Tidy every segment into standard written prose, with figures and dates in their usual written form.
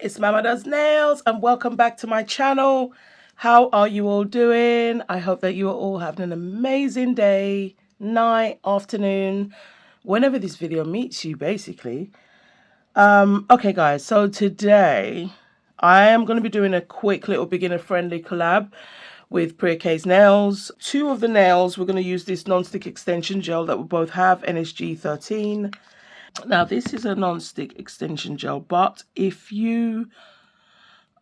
It's Mama Does Nails and welcome back to my channel. How are you all doing? I hope that you are all having an amazing day, night, afternoon, whenever this video meets you basically. Okay guys, so today I am going to be doing a quick little beginner friendly collab with Kaale's nails. Two of the nails we're going to use this non-stick extension gel that will both have NSG 13. Now this is a non-stick extension gel, but if you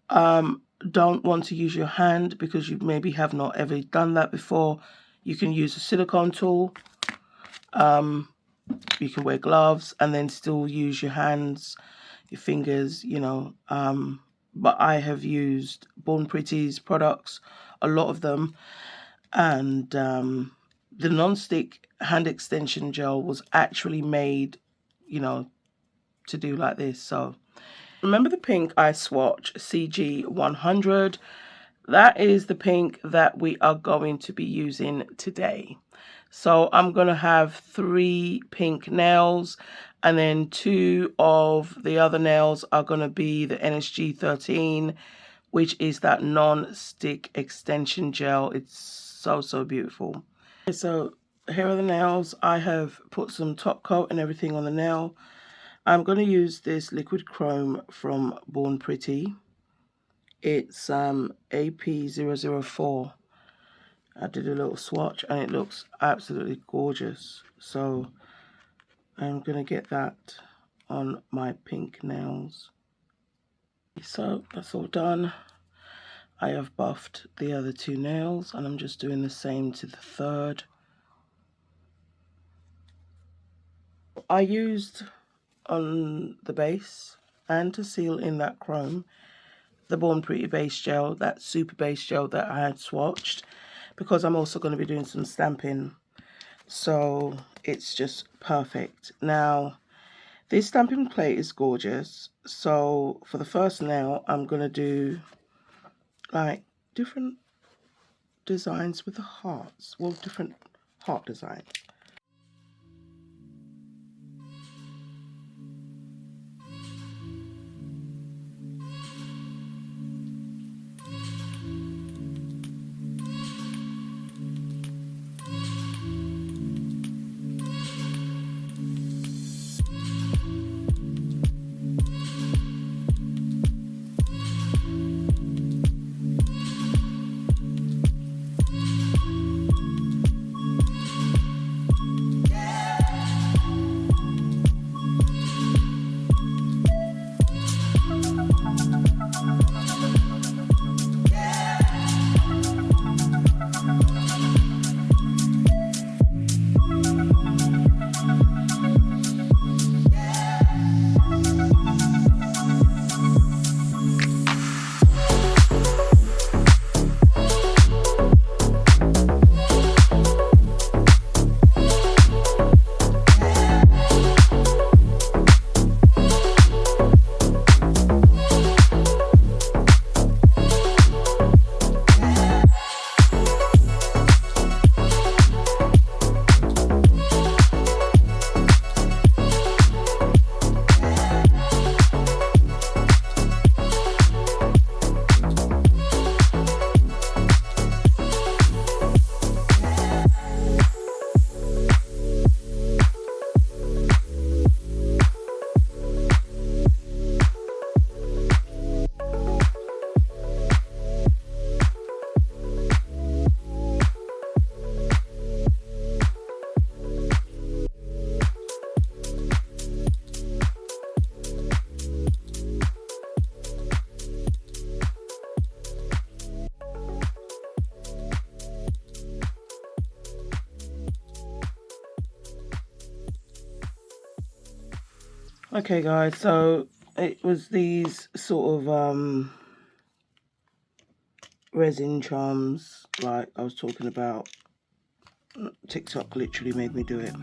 don't want to use your hand because you maybe have not ever done that before, you can use a silicone tool. You can wear gloves and then still use your hands, your fingers, you know. But I have used bornpretty's products, a lot of them, and the non-stick hand extension gel was actually made, you know, to do like this. So remember the pink I swatch CG 100? That is the pink that we are going to be using today. So I'm going to have 3 pink nails, and then 2 of the other nails are going to be the NSG 13, which is that non-stick extension gel. It's so beautiful. So here are the nails. I have put some top coat and everything on the nail. I'm going to use this liquid chrome from Born Pretty. It's AP004. I did a little swatch and it looks absolutely gorgeous. So I'm going to get that on my pink nails. So that's all done. I have buffed the other 2 nails and I'm just doing the same to the third. I used on the base and to seal in that chrome the Born Pretty base gel, that super base gel that I had swatched, because I'm also going to be doing some stamping, so it's just perfect. Now this stamping plate is gorgeous, so for the first nail I'm going to do like different designs with the hearts, well, different heart designs. Okay guys, so it was these sort of resin charms like I was talking about. TikTok literally made me do it.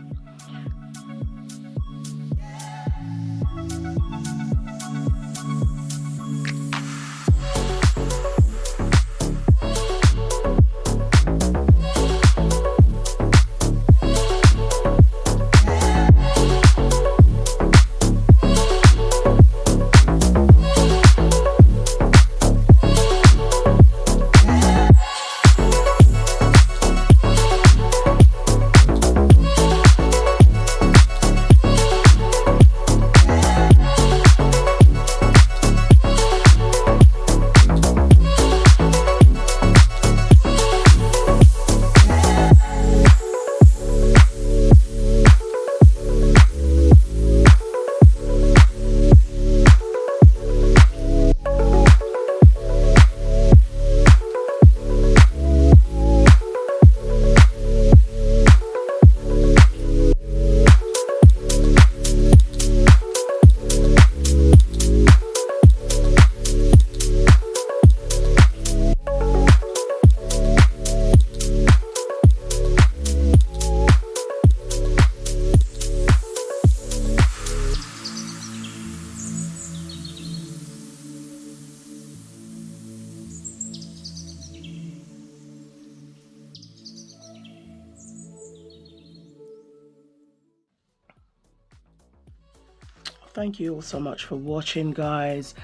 Thank you all so much for watching, guys.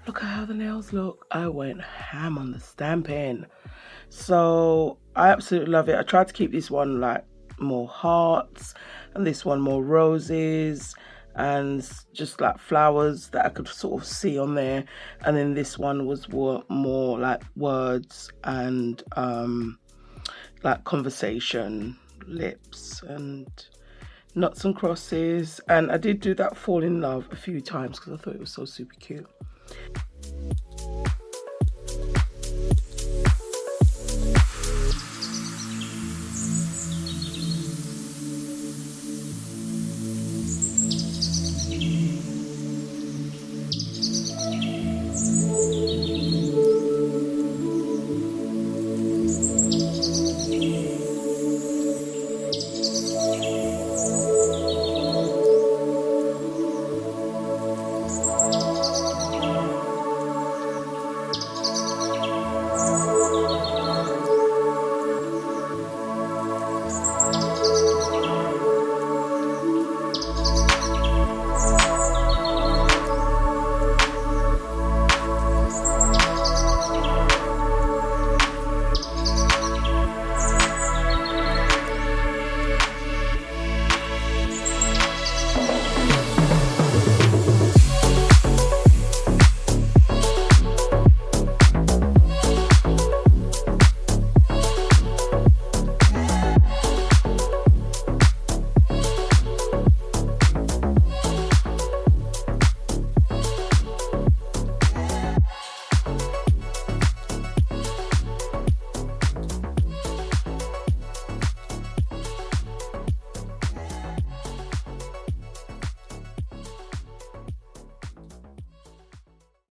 Look at how the nails look. I went ham on the stamping. So I absolutely love it. I tried to keep this one like more hearts and this one more roses and just like flowers that I could sort of see on there, and then this one was more like words and like conversation, lips and nuts and crosses. And I did do that fall in love a few times because I thought it was so super cute.